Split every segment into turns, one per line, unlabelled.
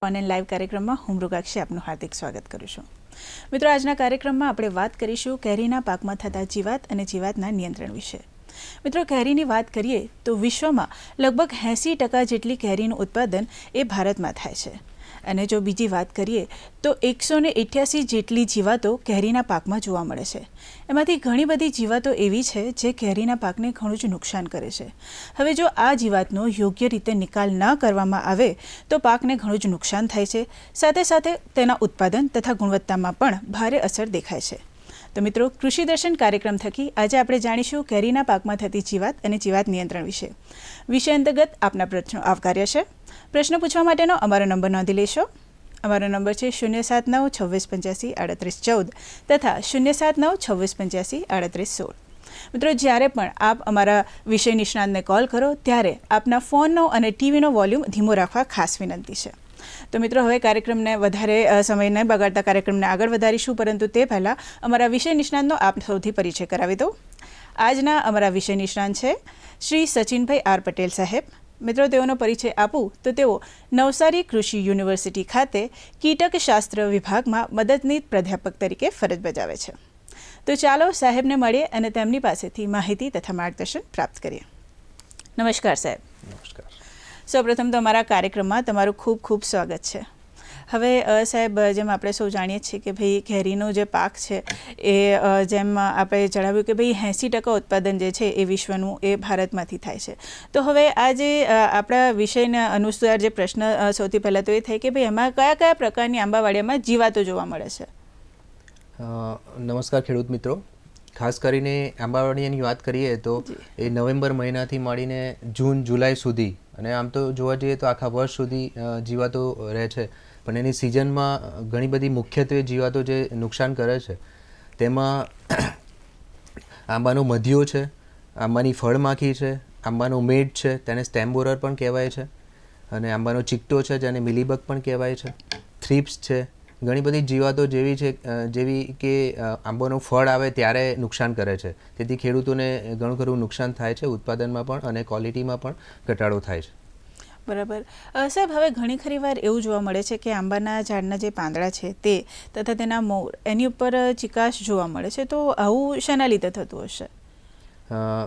Online live કાર્યક્રમમાં હું મૃગાક્ષી આપનું હાર્દિક સ્વાગત કરું છું. મિત્રો, આજના કાર્યક્રમમાં આપણે વાત કરીશું કેરીના પાકમાં થતા જીવાત અને જીવાતના નિયંત્રણ વિશે. મિત્રો, કેરીની વાત કરીએ તો વિશ્વમાં લગભગ 80% જેટલી કેરીનું ઉત્પાદન એ ભારતમાં થાય છે. અને જો બીજી વાત કરીએ તો 188 જેટલી જીવાતો કેરીના પાકમાં જોવા મળે છે. એમાંથી ઘણી બધી જીવાતો એવી છે જે કેરીના પાકને ઘણું જ નુકસાન કરે છે. હવે જો આ જીવાતનો યોગ્ય રીતે નિકાલ ન કરવામાં આવે તો પાકને ઘણું જ નુકસાન થાય છે. સાથે સાથે તેના ઉત્પાદન તથા ગુણવત્તામાં પણ ભારે અસર દેખાય છે. તો મિત્રો, કૃષિ દર્શન કાર્યક્રમ થકી આજે આપણે જાણીશું કેરીના પાકમાં થતી જીવાત અને જીવાત નિયંત્રણ વિશે. વિષય અંતર્ગત આપના પ્રશ્નો આવકાર્ય છે. પ્રશ્ન પૂછવા માટેનો અમારો નંબર નોંધી લેશો. અમારો નંબર છે 079 2685 3814 તથા 079 2685 3816. મિત્રો, જ્યારે પણ આપ અમારા વિષય નિષ્ણાતને કોલ કરો ત્યારે આપના ફોનનો અને ટીવીનો વોલ્યુમ ધીમો રાખવા ખાસ વિનંતી છે. તો મિત્રો, હવે કાર્યક્રમને વધારે સમય ન બગાડતા કાર્યક્રમને આગળ વધારીશું, પરંતુ તે પહેલાં અમારા વિષય નિષ્ણાતનો આપ સૌથી પરિચય કરાવી દઉં. આજના અમારા વિષય નિષ્ણાત છે શ્રી સચિનભાઈ આર પટેલ સાહેબ. મિત્રો, તેઓનો પરિચય આપું તો તેઓ નવસારી કૃષિ યુનિવર્સિટી ખાતે કીટકશાસ્ત્ર વિભાગમાં મદદનીશ પ્રાધ્યાપક તરીકે ફરજ બજાવે છે. તો ચાલો સાહેબને મળીએ અને તેમની પાસેથી માહિતી તથા માર્ગદર્શન પ્રાપ્ત કરીએ. નમસ્કાર સાહેબ.
નમસ્કાર.
સૌપ્રથમ તો અમારા કાર્યક્રમમાં તમારું ખૂબ ખૂબ સ્વાગત છે. હવે સાહેબ, જેમ આપણે સૌ જાણીએ છીએ કે ભાઈ કેરીનો જે પાક છે એ જેમ આપણે જણાવ્યું કે ભાઈ 80% ઉત્પાદન જે છે એ વિશ્વનું એ ભારતમાંથી થાય છે. તો હવે આ જે આપણા વિષયના અનુસાર જે પ્રશ્ન સૌથી પહેલાં તો એ થાય કે ભાઈ એમાં કયા કયા પ્રકારની આંબાવાડિયામાં જીવાતો જોવા મળે છે?
નમસ્કાર ખેડૂત મિત્રો. ખાસ કરીને આંબાવાડિયાની વાત કરીએ તો એ નવેમ્બર મહિનાથી માંડીને જૂન જુલાઈ સુધી, અને આમ તો જોવા જઈએ તો આખા વર્ષ સુધી જીવાતો રહે છે. પણ એની સિઝનમાં ઘણી બધી મુખ્યત્વે જીવાતો જે નુકસાન કરે છે તેમાં આંબાનો મધ્યો છે, આંબાની ફળમાખી છે, આંબાનો મેડ છે, તેને સ્ટેમ બોરર પણ કહેવાય છે, અને આંબાનો ચીકટો છે જેને મિલીબગ પણ કહેવાય છે, થ્રીપ્સ છે. ઘણી બધી જીવાતો જેવી કે આંબાનું ફળ આવે ત્યારે નુકસાન કરે છે. તેથી ખેડૂતોને ઘણું ખરું નુકસાન થાય છે, ઉત્પાદનમાં પણ અને ક્વોલિટીમાં પણ ઘટાડો થાય છે.
બરાબર. સાહેબ, હવે ઘણી ખરી વાર એવું જોવા મળે છે કે આંબાના ઝાડના જે પાંદડા છે તે તથા તેના મોર એની ઉપર ચિકાશ જોવા મળે છે. તો આવું શેના લીધે થતું હશે?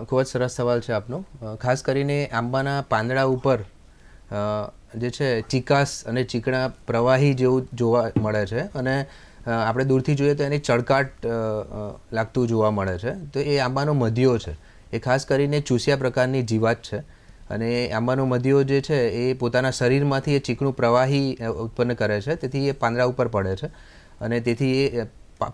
ખૂબ જ સરસ સવાલ છે આપનો. ખાસ કરીને આંબાના પાંદડા ઉપર જે છે ચિકાસ અને ચીકણા પ્રવાહી જેવું જોવા મળે છે, અને આપણે દૂરથી જોઈએ તો એની ચળકાટ લાગતું જોવા મળે છે. તો એ આંબાનો મધ્યો છે. એ ખાસ કરીને ચૂસિયા પ્રકારની જીવાત છે, અને આંબાનો મધ્યો જે છે એ પોતાના શરીરમાંથી એ ચીકણું પ્રવાહી ઉત્પન્ન કરે છે. તેથી એ પાંદડા ઉપર પડે છે, અને તેથી એ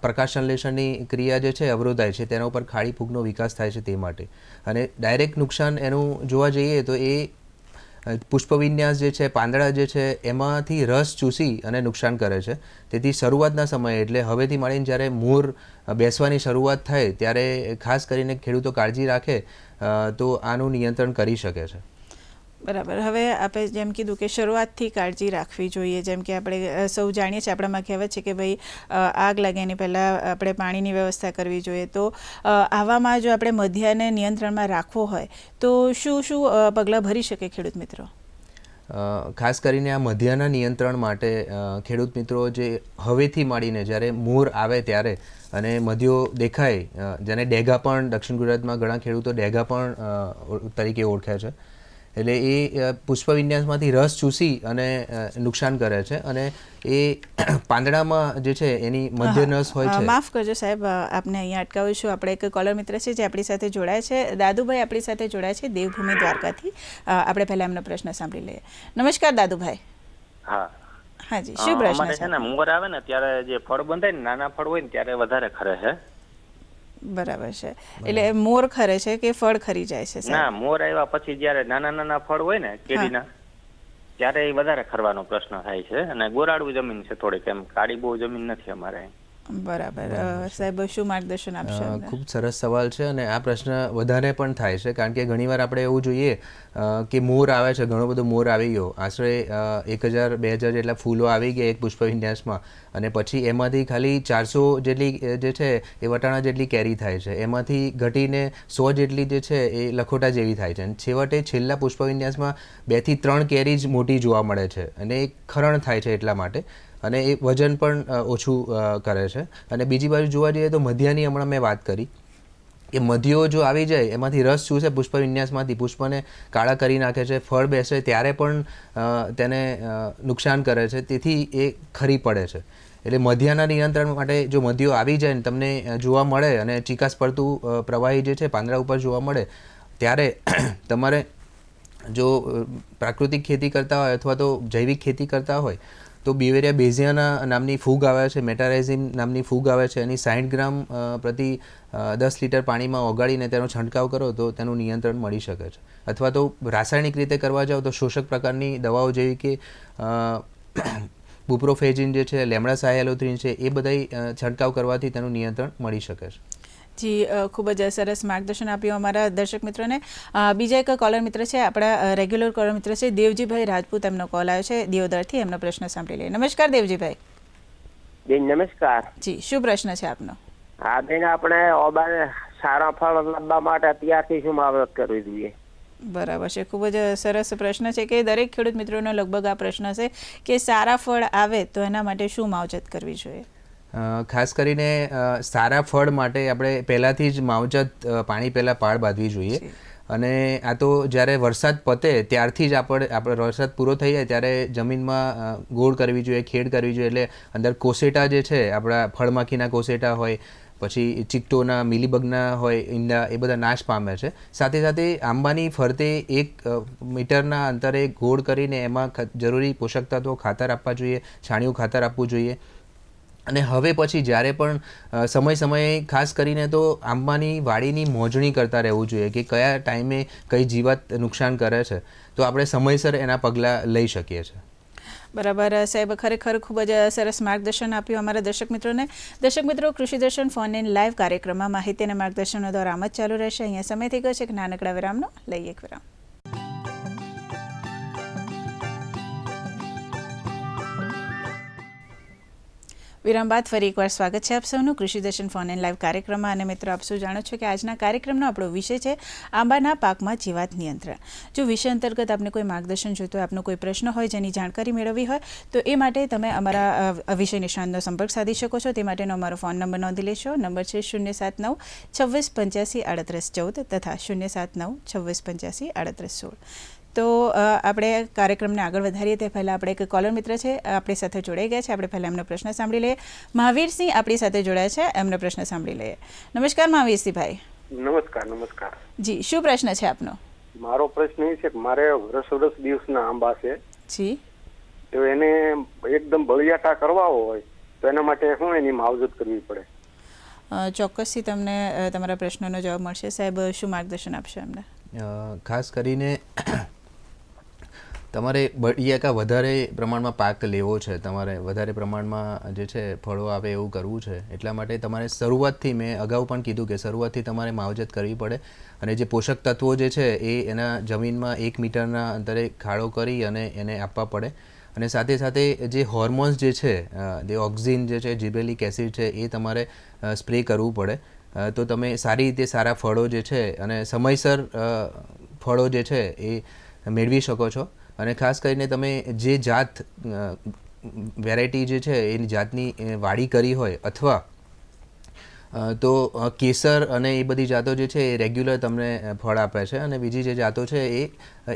પ્રકાશ સંશ્લેષણની ક્રિયા જે છે અવરોધાય છે. તેના ઉપર ખાડી ફૂગનો વિકાસ થાય છે તે માટે. અને ડાયરેક્ટ નુકસાન એનું જોવા જઈએ તો એ પુષ્પવિન્યાસ જે છે, પાંદડા જે છે એમાંથી રસ ચૂસી અને નુકસાન કરે છે. તેથી શરૂઆતના સમયે, એટલે હવેથી માંડીને જ્યારે મૂળ બેસવાની શરૂઆત થાય ત્યારે ખાસ કરીને ખેડૂતો કાળજી રાખે તો આનું નિયંત્રણ કરી શકે છે.
બરાબર. હવે આપણે જેમ કીધું કે શરૂઆતથી કાળજી રાખવી જોઈએ. જેમ કે આપણે સૌ જાણીએ છીએ, આપણામાં કહેવત છે કે ભાઈ આગ લાગે એની પહેલાં આપણે પાણીની વ્યવસ્થા કરવી જોઈએ. તો આવામાં જો આપણે મધ્યને નિયંત્રણમાં રાખવો હોય તો શું શું પગલાં ભરી શકે ખેડૂત મિત્રો?
ખાસ કરીને આ મધ્યના નિયંત્રણ માટે ખેડૂત મિત્રો જે હવેથી માંડીને જ્યારે મૂળ આવે ત્યારે અને મધ્યો દેખાય, જેને ડેગા પણ દક્ષિણ ગુજરાતમાં ઘણા ખેડૂતો ડેગા પણ તરીકે ઓળખે છે, એટલે એ પુષ્પવિન્યાસમાંથી રસ ચૂસી અને નુકસાન કરે છે. અને એ પાંદડામાં જે છે એની મધ્ય નસ હોય છે.
માફ કરજો સાહેબ, આપને અહીંયા અટકાવીશું. આપણે એક કોલર મિત્ર છે જે આપણી સાથે જોડાય છે. દાદુભાઈ આપણી સાથે જોડાય છે દેવભૂમિ દ્વારકાથી. આપણે પહેલા એમનો પ્રશ્ન સાંભળી લઈએ. નમસ્કાર દાદુભાઈ.
હા
હાજી, શું પ્રશ્ન
છે? ને મોર આવે ને ત્યારે જે ફળ બંધાય ને નાના ફળ હોય ને ત્યારે વધારે ખરે છે.
બરાબર છે. એટલે મોર ખરે છે કે ફળ ખરી જાય છે?
ના, મોર આવ્યા પછી જયારે નાના નાના ફળ હોય ને કેરીના ત્યારે એ વધારે ખરવાનો પ્રશ્ન થાય છે. અને ગોરાડું જમીન છે થોડીક, એમ કાળી બહુ જમીન નથી અમારે.
બરાબર. સાહેબ શું માર્ગદર્શન આપશો અમને?
ખૂબ સરસ સવાલ છે અને આ પ્રશ્ન વધારે પણ થાય છે કારણ કે ઘણીવાર આપણે એવું જોઈએ કે મોર આવે છે, ઘણો બધો મોર આવી ગયો, આશરે 1000-2000 જેટલા ફૂલો આવી ગયા એક પુષ્પ વિન્યાસમાં, અને પછી એમાંથી ખાલી 400 જેટલી જે છે એ વટાણા જેટલી કેરી થાય છે, એમાંથી ઘટીને 100 જેટલી જે છે એ લખોટા જેવી થાય છે, અને છેવટે છેલ્લા પુષ્પ વિન્યાસમાં 2 થી 3 કેરી જ મોટી જોવા મળે છે, અને એ ખરણ થાય છે એટલા માટે, અને એ વજન પણ ઓછું કરે છે. અને બીજી બાજુ જોવા જઈએ તો મધ્યાની હમણાં મેં વાત કરી કે મધ્યો જો આવી જાય એમાંથી રસ શું છે પુષ્પ વિન્યાસમાંથી પુષ્પને કાળા કરી નાખે છે, ફળ બેસે ત્યારે પણ તેને નુકસાન કરે છે, તેથી એ ખરી પડે છે. એટલે મધ્યાના નિયંત્રણ માટે જો મધ્યો આવી જાય ને તમને જોવા મળે અને ચીકાશ પડતું પ્રવાહી જે છે પાંદડા ઉપર જોવા મળે, ત્યારે તમારે જો પ્રાકૃતિક ખેતી કરતા હોય અથવા તો જૈવિક ખેતી કરતા હોય તો બિવેરિયા બેઝિયાના નામની ફૂગ આવે છે, મેટારાઇઝિન નામની ફૂગ આવે છે, એની 60 ગ્રામ પ્રતિ 10 લીટર પાણીમાં ઓગાળીને તેનો છંટકાવ કરો તો તેનું નિયંત્રણ મળી શકે છે. અથવા તો રાસાયણિક રીતે કરવા જાઓ તો શોષક પ્રકારની દવાઓ જેવી કે બુપ્રોફેજિન જે છે, લેમડા સાયલોથ્રીન છે, એ બધા છંટકાવ કરવાથી તેનું નિયંત્રણ મળી શકે છે.
જી, ખૂબ જ સરસ માર્ગદર્શન આપ્યું અમારા દર્શક મિત્રોને. બીજા એક કોલર મિત્ર છે, આપણા રેગ્યુલર કોલર મિત્ર છે દેવજીભાઈ રાજપૂત, એમનો કોલ આવ્યો છે દિયોદરથી, એમનો પ્રશ્ન સાંભળી લઈએ. નમસ્કાર દેવજીભાઈ.
બેન નમસ્કાર.
જી, શું પ્રશ્ન છે આપનો?
હા બેન, આપણે ઓબાને સારા ફળ લાવવા માટે અત્યારથી શું માવજત કરવી જોઈએ?
બરાબર છે, ખૂબ જ સરસ પ્રશ્ન છે કે દરેક ખેડૂત મિત્રોનો લગભગ આ પ્રશ્ન છે કે સારા ફળ આવે તો એના માટે શું માવજત કરવી જોઈએ?
ખાસ કરીને સારા ફળ માટે આપણે પહેલાંથી જ માવજત પાણી પહેલાં પાળ બાંધવી જોઈએ, અને આ તો જ્યારે વરસાદ પતે ત્યારથી જ આપણે વરસાદ પૂરો થઈ જાય ત્યારે જમીનમાં ગોળ કરવી જોઈએ, ખેડ કરવી જોઈએ, એટલે અંદર કોસેટા જે છે આપણા ફળમાખીના કોસેટા હોય, પછી ચીકટોના, મિલીબગના હોય ઈંડા, એ બધા નાશ પામે છે. સાથે સાથે આંબાની ફરતે 1 મીટરના અંતરે ગોળ કરીને એમાં જરૂરી પોષક તત્વો ખાતર આપવા જોઈએ, છાણિયું ખાતર આપવું જોઈએ. અને હવે પછી જ્યારે પણ સમયે ખાસ કરીને તો આંબાની વાડીની મોજણી કરતા રહેવું જોઈએ કે કયા ટાઈમે કઈ જીવાત નુકસાન કરે છે, તો આપણે સમયસર એના પગલાં લઈ શકીએ છીએ.
બરાબર સાહેબ, ખરેખર ખૂબ જ સરસ માર્ગદર્શન આપ્યું અમારા દર્શક મિત્રોને. દર્શક મિત્રો, કૃષિ દર્શન ફોન ઇન લાઈવ કાર્યક્રમમાં માહિતી અને માર્ગદર્શનનો દોર આમ જ ચાલુ રહેશે. અહીંયા સમય થઈ ગયો છે એક નાનકડા વિરામનો, લઈએ એક વિરામ. વિરામ બાદ ફરી એકવાર સ્વાગત છે આપ સૌનું કૃષિ દર્શન ફોન ઇન લાઈવ કાર્યક્રમમાં. અને મિત્રો, આપ સૌ જાણો છો કે આજના કાર્યક્રમનો આપણો વિષય છે આંબાના પાકમાં જીવાત નિયંત્રણ. જો વિષય અંતર્ગત આપને કોઈ માર્ગદર્શન જોઈતું હોય, આપનો કોઈ પ્રશ્ન હોય, જેની જાણકારી મેળવવી હોય, તો એ માટે તમે અમારા વિષય નિષ્ણાતનો સંપર્ક સાધી શકો છો. તે માટેનો અમારો ફોન નંબર નોંધી લેશો. નંબર છે 079 2685 3814 તથા 079 2685 3816. તો આપણે કાર્યક્રમને આગળ વધારીએ તે પહેલાં આપણે એક કોલર મિત્ર છે આપણી સાથે જોડાઈ ગયા છે. આપણે પહેલાં એમનો પ્રશ્ન સાંભળી લઈએ. મહાવીરસિંહ આપણી સાથે જોડાયા છે, એમનો પ્રશ્ન સાંભળી લઈએ. નમસ્કાર મહાવીરસિંહ ભાઈ.
નમસ્કાર.
જી, શું પ્રશ્ન છે આપનો?
મારો પ્રશ્ન એ છે કે મારે વર્ષ દિવસના આંબા છે.
જી.
તો એને એકદમ બળિયાટા કરવા હોય તો એના માટે શું એની માવજત કરવી પડે?
ચોક્કસથી તમને તમારા પ્રશ્નનો જવાબ મળશે. સાહેબ, શું માર્ગદર્શન આપશો એમને?
ખાસ કરીને તમારે બળિયાકા વધારે પ્રમાણમાં પાક લેવો છે, તમારે વધારે પ્રમાણમાં જે છે ફળો આવે એવું કરવું છે, એટલા માટે તમારે શરૂઆતથી, મેં અગાઉ પણ કીધું કે શરૂઆતથી તમારે માવજત કરવી પડે, અને જે પોષક તત્વો જે છે એ એના જમીનમાં 1 મીટરના અંતરે ખાડો કરી અને એને આપવા પડે. અને સાથે સાથે જે હોર્મોન્સ જે છે, જે ઓક્સિન જે છે, જીબ્રેલિક એસિડ છે, એ તમારે સ્પ્રે કરવું પડે. તો તમે સારી રીતે સારા ફળો જે છે અને સમયસર ફળો જે છે એ મેળવી શકો છો. અને ખાસ કરીને તમે જે જાત વેરાયટી જે છે એની જાતની વાડી કરી હોય, અથવા તો કેસર અને એ બધી જાતો જે છે એ રેગ્યુલર તમને ફળ આપે છે, અને બીજી જે જાતો છે એ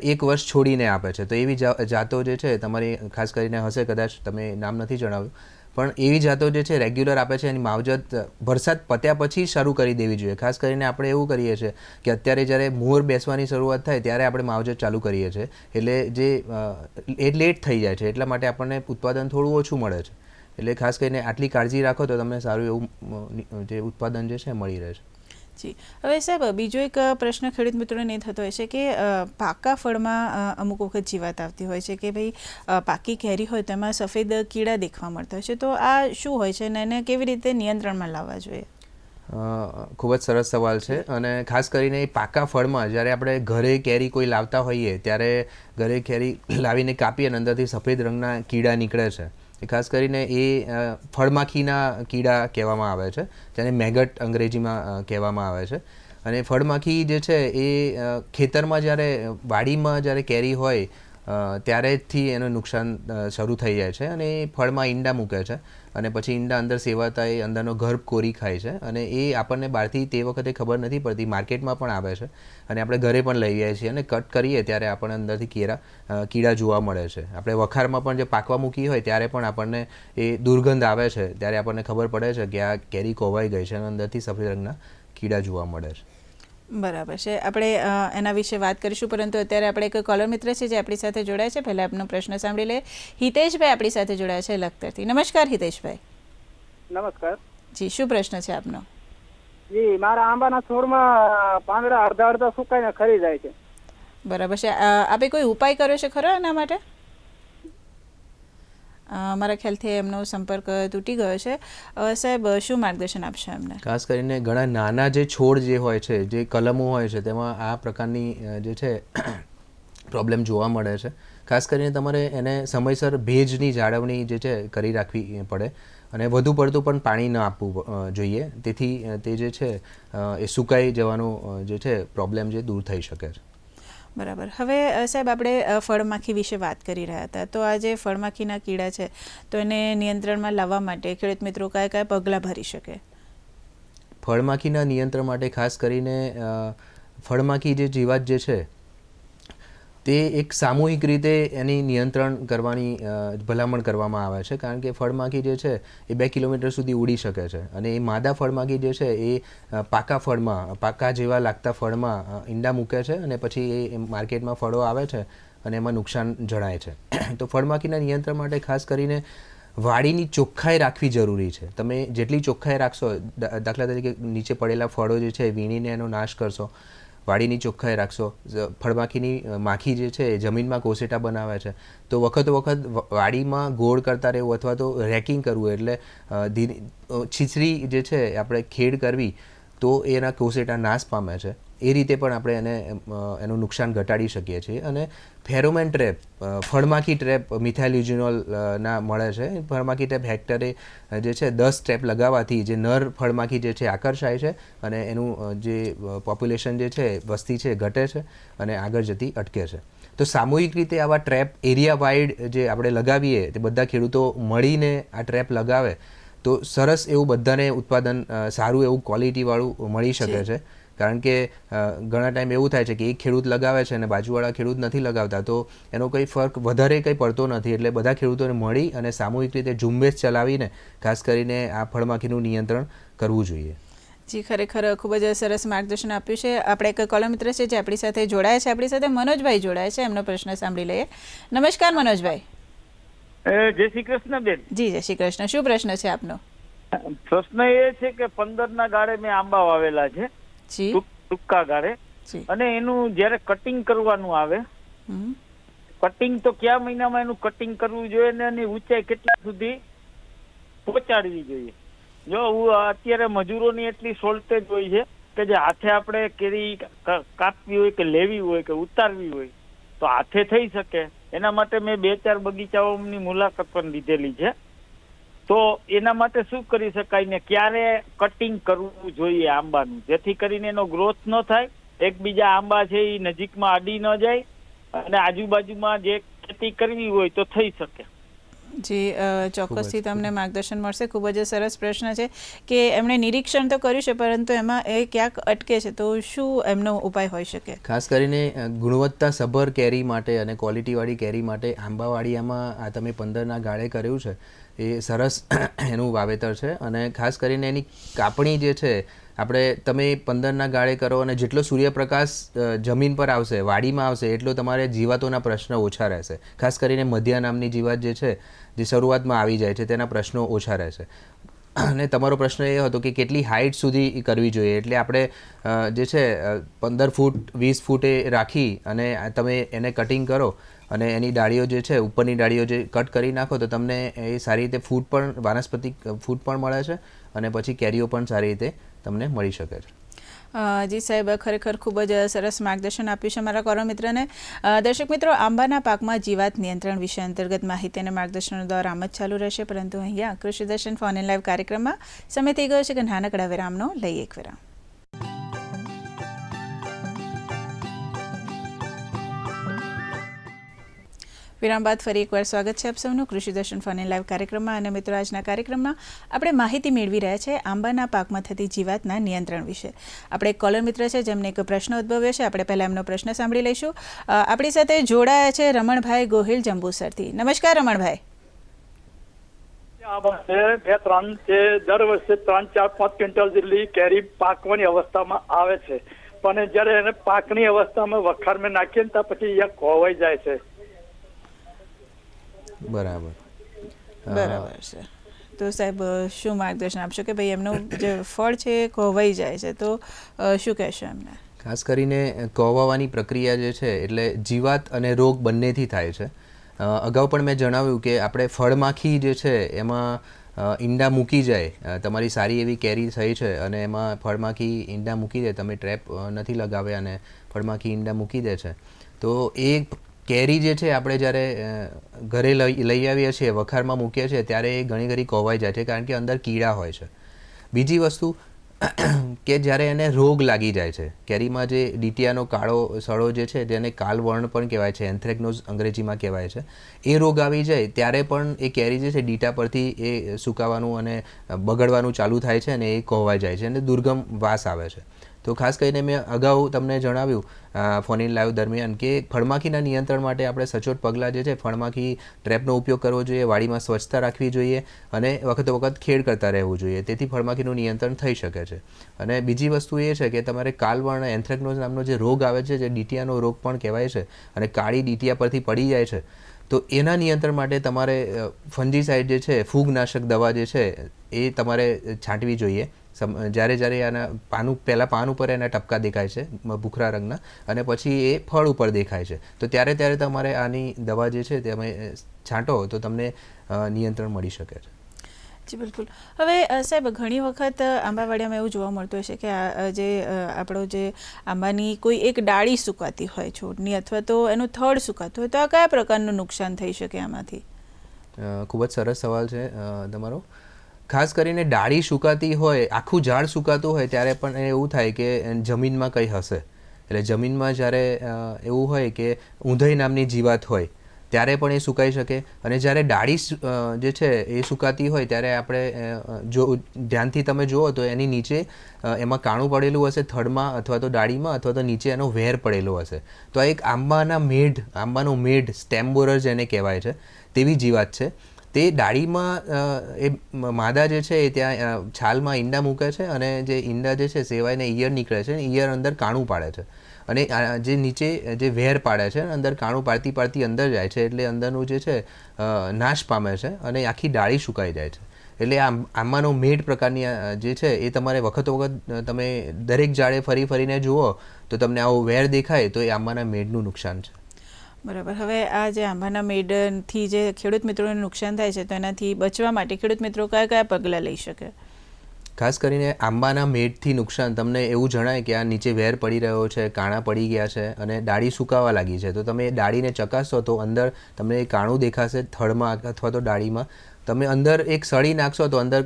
1 વર્ષ છોડીને આપે છે. તો એવી જાતો જે છે તમારી ખાસ કરીને હશે, કદાચ તમે નામ નથી જણાવ્યું, પણ એવી જાતો જે છે રેગ્યુલર આપે છે, એની માવજત વરસાદ પત્યા પછી શરૂ કરી દેવી જોઈએ. ખાસ કરીને આપણે એવું કરીએ છીએ કે અત્યારે જ્યારે મોર બેસવાની શરૂઆત થાય ત્યારે આપણે માવજત ચાલુ કરીએ છીએ, એટલે જે લેટ થઈ જાય છે, એટલા માટે આપણને ઉત્પાદન થોડું ઓછું મળે છે. એટલે ખાસ કરીને આટલી કાળજી રાખો તો તમને સારું એવું જે ઉત્પાદન જે છે મળી રહે છે.
જી, હવે સાહેબ બીજો એક પ્રશ્ન ખેડૂત મિત્રોને એ થતો હોય છે કે પાકા ફળમાં અમુક વખત જીવાત આવતી હોય છે કે ભાઈ પાકી કેરી હોય તેમાં સફેદ કીડા દેખવા મળતા હોય છે, તો આ શું હોય છે અને એને કેવી રીતે નિયંત્રણમાં લાવવા જોઈએ?
ખૂબ જ સરસ સવાલ છે. અને ખાસ કરીને પાકા ફળમાં જ્યારે આપણે ઘરે કેરી કોઈ લાવતા હોઈએ ત્યારે ઘરે કેરી લાવીને કાપીએ અને અંદરથી સફેદ રંગના કીડા નીકળે છે. ખાસ કરીને એ ફળમાખીના કીડા કહેવામાં આવે છે, જેને મેગટ અંગ્રેજીમાં કહેવામાં આવે છે. અને ફળમાખી જે છે એ ખેતરમાં જ્યારે વાડીમાં જ્યારે કેરી હોય ત્યારેથી એનું નુકસાન શરૂ થઈ જાય છે અને એ ફળમાં ઈંડા મૂકે છે અને પછી ઈંડા અંદર સેવાતા એ અંદરનો ગર્ભ કોરી ખાય છે અને એ આપણને બહારથી તે વખતે ખબર નથી પડતી, માર્કેટમાં પણ આવે છે અને આપણે ઘરે પણ લઈ આવીએ છીએ અને કટ કરીએ ત્યારે આપણને અંદરથી કીડા જોવા મળે છે. આપણે વખારમાં પણ જે પાકવા મૂકી હોય ત્યારે પણ આપણને એ દુર્ગંધ આવે છે ત્યારે આપણને ખબર પડે છે કે આ કેરી કોવાઈ ગઈ છે અને અંદરથી સફેદ રંગના કીડા જોવા મળે છે.
બરાબર છે, આપણે એના વિશે વાત કરીશું, પરંતુ અત્યારે આપણે એક કોલર મિત્ર છે જે આપણી સાથે જોડાય છે. પહેલાં આપનો પ્રશ્ન સાંભળી લે. હિતેશભાઈ આપણી સાથે જોડાયા છે લખતરથી. નમસ્કાર હિતેશભાઈ.
નમસ્કાર
જી, શું પ્રશ્ન છે આપનો?
જી, મારા આંબાના છોડમાં પાંદડા અડધા સુકાઈને ખરી જાય છે.
બરાબર છે, આપે કોઈ ઉપાય કર્યો છે ખરો એના માટે? મારા ખ્યાલથી એમનો સંપર્ક તૂટી ગયો છે. સાહેબ, શું માર્ગદર્શન આપશે એમને?
ખાસ કરીને ઘણા નાના જે છોડ જે હોય છે, જે કલમો હોય છે, તેમાં આ પ્રકારની જે છે પ્રોબ્લેમ જોવા મળે છે. ખાસ કરીને તમારે એને સમયસર ભેજની જાળવણી જે છે કરી રાખવી પડે અને વધુ પડતું પણ પાણી ન આપવું જોઈએ, તેથી તે જે છે એ સુકાઈ જવાનો જે છે પ્રોબ્લેમ જે દૂર થઈ શકે છે.
બરાબર. હવે સાહેબ, આપણે ફળમાખી વિશે વાત કરી રહ્યા હતા, તો આ જે ફળમાખીના કીડા છે તો એને નિયંત્રણમાં લાવવા માટે ખેડૂત મિત્રો કયા કયા પગલાં ભરી શકે?
ફળમાખીના નિયંત્રણ માટે ખાસ કરીને ફળમાખી જે જીવાત જે છે તે એક સામૂહિક રીતે એની નિયંત્રણ કરવાની ભલામણ કરવામાં આવે છે, કારણ કે ફળમાખી જે છે એ 2 કિલોમીટર સુધી ઉડી શકે છે અને એ માદા ફળમાખી જે છે એ પાકા જેવા લાગતા ફળમાં ઈંડા મૂકે છે અને પછી એ માર્કેટમાં ફળો આવે છે અને એમાં નુકસાન જણાય છે. તો ફળમાખીના નિયંત્રણ માટે ખાસ કરીને વાડીની ચોખ્ખાઈ રાખવી જરૂરી છે. તમે જેટલી ચોખ્ખાઈ રાખશો, દાખલા તરીકે નીચે પડેલા ફળો જે છે વીણીને એનો નાશ કરશો, વાડીની ચોખ્ખાઈ રાખશો, ફળમાખીની માખી જે છે એ જમીનમાં કોસેટા બનાવે છે, તો વખત વાડીમાં ગોળ કરતા રહેવું અથવા તો રેકિંગ કરવું, એટલે છીછરી જે છે આપણે ખેડ કરવી તો એના કોસેટા નાશ પામે છે. એ રીતે પણ આપણે એનું નુકસાન ઘટાડી શકીએ છીએ. અને ફેરોમેન ટ્રેપ, ફળમાખી ટ્રેપ મિથાઇલ ના મળે છે. ફળમાખી ટ્રેપ હેક્ટરે જે છે 10 ટ્રેપ લગાવવાથી જે નર ફળમાખી જે છે આકર્ષાય છે અને એનું જે પોપ્યુલેશન જે છે, વસ્તી છે, ઘટે છે અને આગળ જતી અટકે છે. તો સામૂહિક રીતે આવા ટ્રેપ એરિયા વાઇડ જે આપણે લગાવીએ, તે બધા ખેડૂતો મળીને આ ટ્રેપ લગાવે તો સરસ એવું બધાને ઉત્પાદન સારું એવું ક્વોલિટીવાળું મળી શકે છે. કારણ કે ઘણા ટાઈમ એવું થાય છે કે એક ખેડૂત લગાવે છે અને બાજુવાળા ખેડૂત નથી લગાવતા, તો એનો કંઈ ફરક વધારે કંઈ પડતો નથી. એટલે બધા ખેડૂતોને મળી અને સામૂહિક રીતે ઝુંબેશ ચલાવીને ખાસ કરીને આ ફળમાખીનું નિયંત્રણ કરવું જોઈએ.
જી, ખરેખર ખૂબ જ સરસ માર્ગદર્શન આપ્યું છે. આપણે એક કોલર મિત્ર છે જે આપણી સાથે જોડાયા છે. આપણી સાથે મનોજભાઈ જોડાયા છે, એમનો પ્રશ્ન સાંભળી લઈએ. નમસ્કાર મનોજભાઈ.
જય શ્રી કૃષ્ણ બેન.
જી, જય શ્રી કૃષ્ણ. શું પ્રશ્ન છે આપનો?
પ્રશ્ન એ છે કે 15 ગાળે મેં આંબા વાવેલા છે, ટૂંકા ગાળે, અને એનું જયારે કટિંગ કરવાનું આવે, કટિંગ તો કયા મહિનામાં એનું કટિંગ કરવું જોઈએ ને એની ઊંચાઈ કેટલા સુધી પહોંચાડવી જોઈએ? જો અત્યારે મજૂરોની એટલી શોર્ટેજ હોય છે કે જે હાથે આપણે કેરી કાપવી હોય કે લેવી હોય કે ઉતારવી હોય તો હાથે થઈ શકે. એના માટે મેં 2-4 બગીચાઓની મુલાકાત પણ લીધેલી છે. તો એના માટે શું કરી શકાય ને ક્યારે કટિંગ કરવું જોઈએ આંબાનું, જેથી કરીને એનો ગ્રોથ ન થાય, એકબીજા આંબા છે એ નજીકમાં અડી ન જાય અને આજુબાજુમાં જે ખેતી કરવી હોય તો થઈ શકે?
જી, ચોક્કસથી તમને માર્ગદર્શન મળશે. ખૂબ જ સરસ પ્રશ્ન છે કે એમણે નિરીક્ષણ તો કર્યું છે પરંતુ એમાં એ ક્યાંક અટકે છે, તો શું એમનો ઉપાય હોઈ શકે?
ખાસ કરીને ગુણવત્તાસભર કેરી માટે અને ક્વોલિટીવાળી કેરી માટે આંબાવાડિયામાં આ તમે 15ના ગાળે કર્યું છે એ સરસ એનું વાવેતર છે. અને ખાસ કરીને એની કાપણી જે છે તમે 15ના ગાળે કરો અને જેટલો સૂર્યપ્રકાશ જમીન પર આવશે, વાડીમાં આવશે, એટલો તમારે જીવાતોના પ્રશ્ન ઓછા રહેશે. ખાસ કરીને મધ્યા નામની જીવાત જે છે, જે શરૂઆતમાં આવી જાય છે, તેના પ્રશ્નો ઓછા રહેશે. અને તમારો પ્રશ્ન એ હતો કે કેટલી હાઇટ સુધી કરવી જોઈએ. એટલે આપણે જે છે 15 ફૂટ 20 ફૂટે રાખી અને તમે એને કટિંગ કરો અને એની ડાળીઓ જે છે ઉપરની ડાળીઓ જે કટ કરી નાખો તો તમને એ સારી રીતે ફૂટ પણ વાનસ્પતિક ફૂટ પણ મળે છે અને પછી કેરીઓ પણ સારી રીતે તમને મળી શકે છે.
જી સાહેબ, ખરેખર ખૂબ જ સરસ માર્ગદર્શન આપ્યું છે મારા કોલર મિત્રને. દર્શક મિત્રો, આંબાના પાકમાં જીવાત નિયંત્રણ વિષય અંતર્ગત માહિતી અને માર્ગદર્શનનો દોર આમ જ ચાલુ રહેશે, પરંતુ અહીંયા કૃષિ દર્શન ફોન ઇન લાઈવ કાર્યક્રમમાં સમય થઈ ગયો છે કે નાનકડા વિરામનો લઈએ એક વિરામ. વિરામ બાદ ફરી એકવાર સ્વાગત છે આપ સૌનું કૃષિ દર્શન ફોન ઇન લાઈવ કાર્યક્રમમાં. અને મિત્રો, આજના કાર્યક્રમમાં આપણે માહિતી મેળવી રહ્યા છે આંબાના પાકમાં થતી જીવાતના નિયંત્રણ વિશે. આપણે એક કોલર મિત્ર છે જેમને એક પ્રશ્ન ઉદ્ભવ્યો છે. આપણે પહેલાં એમનો પ્રશ્ન સાંભળી લઈશું. આપણી સાથે જોડાયા છે રમણભાઈ ગોહિલ જંબુસરથી. નમસ્કાર રમણભાઈ.
દર વર્ષે 3-4-5 ક્વિન્ટલ જેટલી કેરી પાકવાની અવસ્થામાં આવે છે, પણ જયારે એને પાકની અવસ્થામાં વખારમાં નાખીએ ને ત્યાં પછી એ ખોવાઈ જાય છે.
બરાબર
છે. તો સાહેબ, શું માર્ગદર્શન આપશો કે ભાઈ એમનું જે ફળ છે એ ખોવાઈ જાય છે, તો શું કહેશો એમને?
ખાસ કરીને કોહવાવાની પ્રક્રિયા જે છે એટલે જીવાત અને રોગ બંનેથી થાય છે. અગાઉ પણ મેં જણાવ્યું કે આપણે ફળમાખી જે છે એમાં ઈંડા મૂકી જાય, તમારી સારી એવી કેરી થઈ છે અને એમાં ફળમાખી ઈંડા મૂકી દે, તમે ટ્રેપ નથી લગાવ્યા અને ફળમાખી ઈંડા મૂકી દે છે, તો એ કેરી જે છે આપણે જ્યારે ઘરે લઈ આવીએ છીએ, વખારમાં મૂકીએ છીએ, ત્યારે એ ઘણી ઘણી કોવાઈ જાય છે કારણ કે અંદર કીડા હોય છે. બીજી વસ્તુ કે જ્યારે એને રોગ લાગી જાય છે, કેરીમાં જે ડીટીયાનો કાળો સડો જે છે તેને કાલવર્ણ પણ કહેવાય છે, એન્થ્રેક્નોઝ અંગ્રેજીમાં કહેવાય છે, એ રોગ આવી જાય ત્યારે પણ એ કેરી જે છે ડીટા પરથી એ સુકાવાનું અને બગડવાનું ચાલુ થાય છે અને એ કોવાઈ જાય છે અને દુર્ગમ વાસ આવે છે. તો ખાસ કરીને મેં અગાઉ તમને જણાવ્યું ફોન ઇન લાઈવ દરમિયાન કે ફળમાખીના નિયંત્રણ માટે આપણે સચોટ પગલાં જે છે, ફળમાખી ટ્રેપનો ઉપયોગ કરવો જોઈએ, વાડીમાં સ્વચ્છતા રાખવી જોઈએ અને વખતો વખત ખેડ કરતા રહેવું જોઈએ, તેથી ફળમાખીનું નિયંત્રણ થઈ શકે છે. અને બીજી વસ્તુ એ છે કે તમારે કાલવર્ણ એન્થ્રેક્નોઝ નામનો જે રોગ આવે છે, જે ડીટીયાનો રોગ પણ કહેવાય છે અને કાળી ડીટીયા પરથી પડી જાય છે, તો એના નિયંત્રણ માટે તમારે ફંજીસાઇડ જે છે, ફૂગનાશક દવા જે છે એ તમારે છાંટવી જોઈએ. જ્યારે આના પહેલાં પાન ઉપર એના ટપકા દેખાય છે ભૂખરા રંગના અને પછી એ ફળ ઉપર દેખાય છે, તો ત્યારે તમારે આની દવા જે છે તે તમે છાંટો તો તમને નિયંત્રણ મળી શકે છે.
જી બિલકુલ. હવે સાહેબ, ઘણી વખત આંબાવાડિયામાં એવું જોવા મળતું હોય છે કે જે આપણો જે આંબાની કોઈ એક ડાળી સુકાતી હોય છોડની, અથવા તો એનું થડ સુકાતું હોય, તો આ કયા પ્રકારનું નુકસાન થઈ શકે આમાંથી?
ખૂબ જ સરસ સવાલ છે તમારો. ખાસ કરીને ડાળી સુકાતી હોય, આખું ઝાડ સુકાતું હોય ત્યારે પણ એવું થાય કે જમીનમાં કંઈ હશે. એટલે જમીનમાં જ્યારે એવું હોય કે ઊંધઈ નામની જીવાત હોય ત્યારે પણ એ સુકાઈ શકે. અને જ્યારે ડાળી જે છે એ સુકાતી હોય ત્યારે આપણે જો ધ્યાનથી તમે જુઓ તો એની નીચે એમાં કાણું પડેલું હશે થડમાં અથવા તો ડાળીમાં, અથવા તો નીચે એનો વેર પડેલો હશે. તો આ એક આંબાનો મેઢ સ્ટેમ બોરર જેને કહેવાય છે તેવી જીવાત છે. તે ડાળીમાં એ માદા જે છે એ ત્યાં છાલમાં ઈંડા મૂકે છે અને જે ઈંડા જે છે સેવાઈને ઈયળ નીકળે છે, ઈયળ અંદર કાણું પાડે છે અને જે નીચે જે વેર પાડે છે અંદર કાણું પાડતી અંદર જાય છે, એટલે અંદરનું જે છે નાશ પામે છે અને આખી ડાળી સુકાઈ જાય છે. એટલે આંબાનો મેઢ પ્રકારની જે છે એ તમારે વખતો વખત તમે દરેક ઝાડે ફરીને જુઓ તો તમને આવો વેર દેખાય તો એ આંબાના મેઢનું નુકસાન છે.
બરાબર. હવે આ જે આંબાના મેઢથી જે ખેડૂત મિત્રોને નુકસાન થાય છે, તો એનાથી બચવા માટે ખેડૂત મિત્રો કયા કયા પગલાં લઈ શકે?
ખાસ કરીને આંબાના મેઢથી નુકસાન તમને એવું જણાય કે આ નીચે વેર પડી રહ્યો છે, કાણા પડી ગયા છે અને ડાળી સુકાવા લાગી છે, તો તમે ડાળીને ચકાસશો તો અંદર તમને કાણું દેખાશે થડમાં અથવા તો ડાળીમાં. તમે અંદર એક સળી નાખશો તો અંદર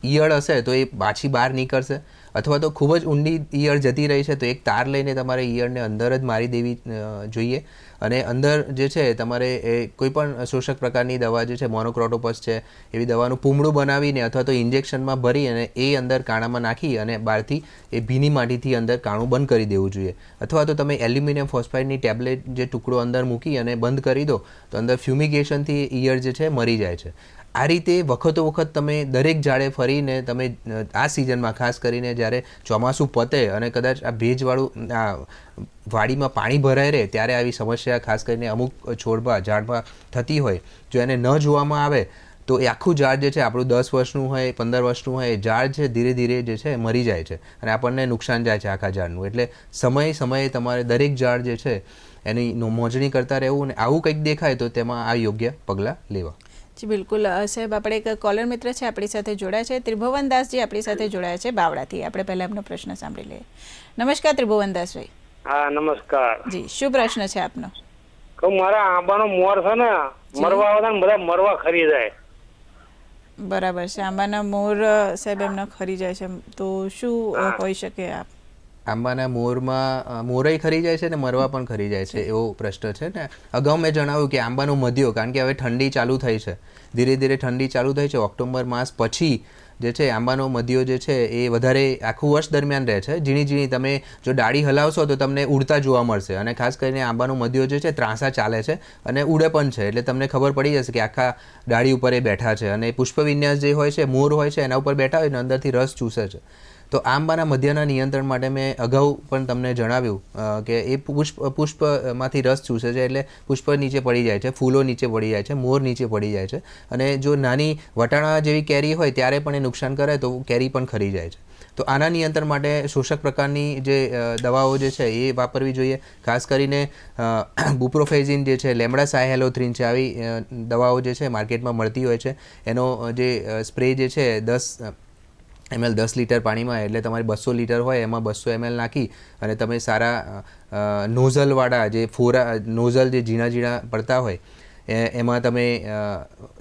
ઈયળ હશે તો એ પાછી બહાર નીકળશે, અથવા તો ખૂબ જ ઊંડી ઈયળ જતી રહી છે તો એક તાર લઈને તમારે ઈયળને અંદર જ મારી દેવી જોઈએ. અને અંદર જે છે તમારે એ કોઈ પણ શોષક પ્રકારની દવા જે છે, મોનોક્રોટોપસ છે એવી દવાનું પૂમડું બનાવીને અથવા તો ઇન્જેક્શનમાં ભરી અને એ અંદર કાણામાં નાખી અને બહારથી એ ભીની માટીથી અંદર કાણું બંધ કરી દેવું જોઈએ. અથવા તો તમે એલ્યુમિનિયમ ફોસ્ફાઇડની ટેબ્લેટ જે ટુકડો અંદર મૂકી અને બંધ કરી દો તો અંદર ફ્યુમિગેશનથી ઈયળ જે છે મરી જાય છે. આ રીતે વખતો વખત તમે દરેક ઝાડે ફરીને તમે આ સિઝનમાં ખાસ કરીને જ્યારે ચોમાસું પતે અને કદાચ આ ભેજવાળું વાડીમાં પાણી ભરાઈ રહે ત્યારે આવી સમસ્યા ખાસ કરીને અમુક ઝાડમાં થતી હોય, જો એને ન જોવામાં આવે તો એ આખું ઝાડ જે છે આપણું 10 વર્ષનું હોય 15 વર્ષનું હોય એ ઝાડ છે ધીરે ધીરે જે છે મરી જાય છે અને આપણને નુકસાન જાય છે આખા ઝાડનું. એટલે સમયે તમારે દરેક ઝાડ જે છે એની મોજણી કરતા રહેવું અને આવું કંઈક દેખાય તો તેમાં આ યોગ્ય પગલાં લેવા.
જી બિલકુલ સાહેબ, આપણે એક કોલર મિત્ર છે આપણી સાથે જોડાયા છે, ત્રિભુવનદાસજી આપણી સાથે જોડાયા છે બાવળાથી. આપણે પહેલા એમનો પ્રશ્ન સાંભળી લઈએ. નમસ્કાર ત્રિભુવનદાસભાઈ.
હા નમસ્કાર
જી, શું પ્રશ્ન છે આપનો?
મારા આંબાનો મોર છે ને મરવા આવતા ને બધા મરવા ખરી જાય.
બરાબર છે, આંબાના મોર સાહેબ એમના ખરી જાય છે, તો શું હોઈ શકે? આપ
આંબાના મોરય ખરી જાય છે ને મરવા પણ ખરી જાય છે એવો પ્રશ્ન છે ને. અગાઉ મેં જણાવ્યું કે આંબાનો મધ્યો, કારણ કે હવે ઠંડી ચાલુ થઈ છે, ધીરે ધીરે ઠંડી ચાલુ થઈ છે, ઓક્ટોબર માસ પછી જે છે આંબાનો મધ્યો જે છે એ વધારે આખું વર્ષ દરમિયાન રહે છે. ઝીણી તમે જો ડાળી હલાવશો તો તમને ઉડતા જોવા મળશે અને ખાસ કરીને આંબાનો મધ્યો જે છે ત્રાંસા ચાલે છે અને ઉડે પણ છે, એટલે તમને ખબર પડી જશે કે આખા ડાળી ઉપર એ બેઠા છે અને પુષ્પવિન્યાસ જે હોય છે, મોર હોય છે, એના ઉપર બેઠા હોય ને અંદરથી રસ ચૂસે છે. તો આંબાના મધ્યના નિયંત્રણ માટે મેં અગાઉ પણ તમને જણાવ્યું કે એ પુષ્પમાંથી રસ ચૂસે છે એટલે પુષ્પ નીચે પડી જાય છે, ફૂલો નીચે પડી જાય છે, મોર નીચે પડી જાય છે અને જો નાની વટાણા જેવી કેરી હોય ત્યારે પણ એ નુકસાન કરે તો કેરી પણ ખરી જાય છે. તો આના નિયંત્રણ માટે શોષક પ્રકારની જે દવાઓ જે છે એ વાપરવી જોઈએ. ખાસ કરીને બુપ્રોફેઝિન જે છે, લેમડા સાયહેલોથ્રીન છે, આવી દવાઓ જે છે માર્કેટમાં મળતી હોય છે. એનો જે સ્પ્રે જે છે 10 ml 10 લીટર પાણીમાં, એટલે તમારે 200 લીટર હોય એમાં 200 ml નાખી અને તમે સારા નોઝલવાળા જે નોઝલ જે ઝીણા પડતા હોય એમાં તમે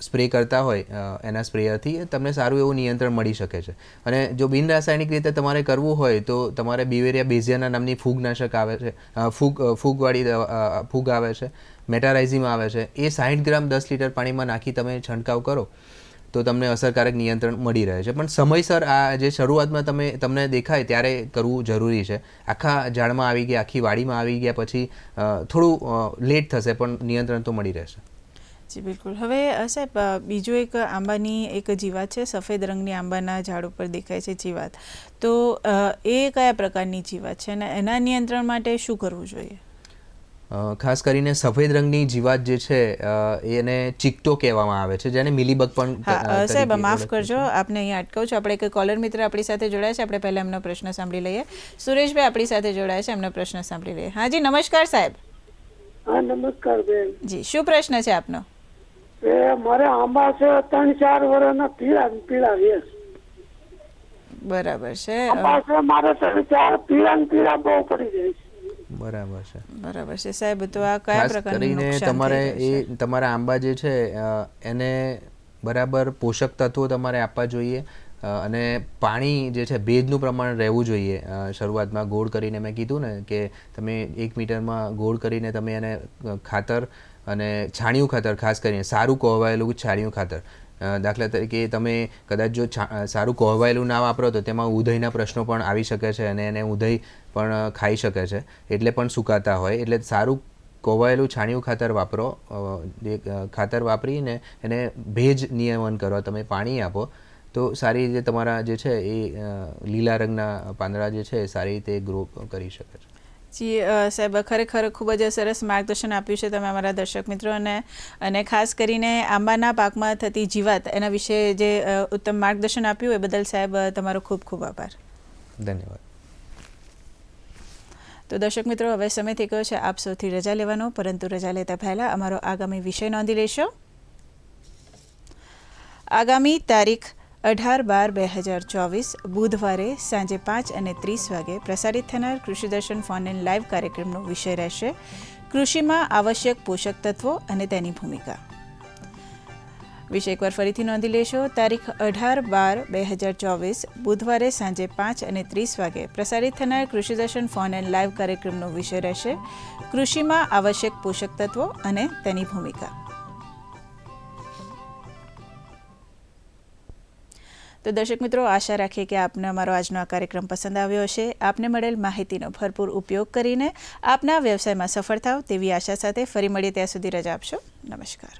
સ્પ્રે કરતા હોય એના સ્પ્રેયરથી તમને સારું એવું નિયંત્રણ મળી શકે છે. અને જો બિન રાસાયણિક રીતે તમારે કરવું હોય તો તમારે બિવેરિયા બેઝિયાના નામની ફૂગનાશક આવે છે, ફૂગ આવે છે, મેટારાઇઝિમ આવે છે, એ 60 ગ્રામ 10 લીટર પાણીમાં નાખી તમે છંટકાવ કરો તો તમને અસરકારક નિયંત્રણ મળી રહે છે. પણ સમયસર આ જે શરૂઆતમાં તમને દેખાય ત્યારે કરવું જરૂરી છે. આખા ઝાડમાં આવી ગયા, આખી વાડીમાં આવી ગયા પછી થોડું લેટ થશે પણ નિયંત્રણ તો મળી રહેશે.
જી બિલકુલ. હવે સાહેબ, બીજું એક આંબાની એક જીવાત છે, સફેદ રંગની આંબાના ઝાડ ઉપર દેખાય છે જીવાત, તો એ કયા પ્રકારની જીવાત છે અને એના નિયંત્રણ માટે શું કરવું જોઈએ?
ખાસ કરીને સફેદ રંગની જીવાત જે છે એને ચીકટો કહેવામાં આવે છે, જેને મિલીબગ પણ.
સાહેબ માફ કરજો, આપને અહીંયા અટકાવું છું. આપણે એક કોલર મિત્ર આપણી સાથે જોડાયા છે, આપણે પહેલા એમનો પ્રશ્ન સાંભળી લઈએ. સુરેશભાઈ આપણી સાથે જોડાયા છે, એમનો પ્રશ્ન સાંભળી લઈએ. હા જી, નમસ્કાર સાહેબ.
હા નમસ્કાર બેન.
જી, શું પ્રશ્ન છે આપનો?
મારે આંબા છે 3-4 વર્ષના પીળા વેસ.
બરાબર છે.
મારે 3-4 પીળા બહુ પડી જાય છે.
બરાબર છે
સાહેબ, તો આ કયા પ્રકારની નુકસાન
તમારે તમારા આંબા જે છે એને બરાબર પોષક તત્વો તમારે આપવા જોઈએ અને પાણી જે છે ભેજનું પ્રમાણ રહેવું જોઈએ. શરૂઆતમાં ગોળ કરીને મેં કીધું ને કે તમે 1 મીટરમાં ગોળ કરીને તમે એને ખાતર અને છાણિયું ખાતર, ખાસ કરીને સારું કોહવાયેલું છાણિયું ખાતર, દાખલા તરીકે તમે કદાચ જો સારું કોહવાયેલું ના વાપરો તો તેમાં ઉધઈના પ્રશ્નો પણ આવી શકે છે અને એને ઉધઈ પણ ખાઈ શકે છે, એટલે પણ સુકાતા હોય. એટલે સારું કોહવાયેલું છાણિયું ખાતર વાપરો. ખાતર વાપરીને એને ભેજ નિયમન કરો, તમે પાણી આપો તો સારી રીતે તમારા જે છે એ લીલા રંગના પાંદડા જે છે સારી રીતે ગ્રો કરી શકે છે.
જી સાહેબ, ખરેખર ખૂબ જ સરસ માર્ગદર્શન આપ્યું છે તમે અમારા દર્શક મિત્રોને, અને ખાસ કરીને આંબાના પાકમાં થતી જીવાત એના વિશે જે ઉત્તમ માર્ગદર્શન આપ્યું એ બદલ સાહેબ તમારો ખૂબ ખૂબ આભાર.
ધન્યવાદ.
તો દર્શક મિત્રો, હવે સમય થઈ ગયો છે આપ સૌથી રજા લેવાનો, પરંતુ રજા લેતા પહેલાં અમારો આગામી વિષય નોંધી લેશો. આગામી તારીખ 18/12/2024 બુધવારે સાંજે 5:30 વાગે પ્રસારિત થનાર કૃષિ દર્શન ફોન ઇન લાઈવ કાર્યક્રમનો વિષય રહેશે કૃષિમાં આવશ્યક પોષક તત્વો અને તેની ભૂમિકા. વિષય એકવાર ફરીથી નોંધી લેશો. તારીખ 18/12/2024 બુધવારે સાંજે 5:30 વાગે પ્રસારિત થનાર કૃષિ દર્શન ફોન ઇન લાઈવ કાર્યક્રમનો વિષય રહેશે કૃષિમાં આવશ્યક પોષક તત્વો અને તેની ભૂમિકા. તો દર્શક મિત્રો, આશા રાખીએ કે આપને અમારો આજનો આ કાર્યક્રમ પસંદ આવ્યો હશે. આપને મળેલ માહિતીનો ભરપૂર ઉપયોગ કરીને આપના વ્યવસાયમાં સફળ થાવ તેવી આશા સાથે ફરી મળીએ. ત્યાં સુધી રજા આપશો. નમસ્કાર.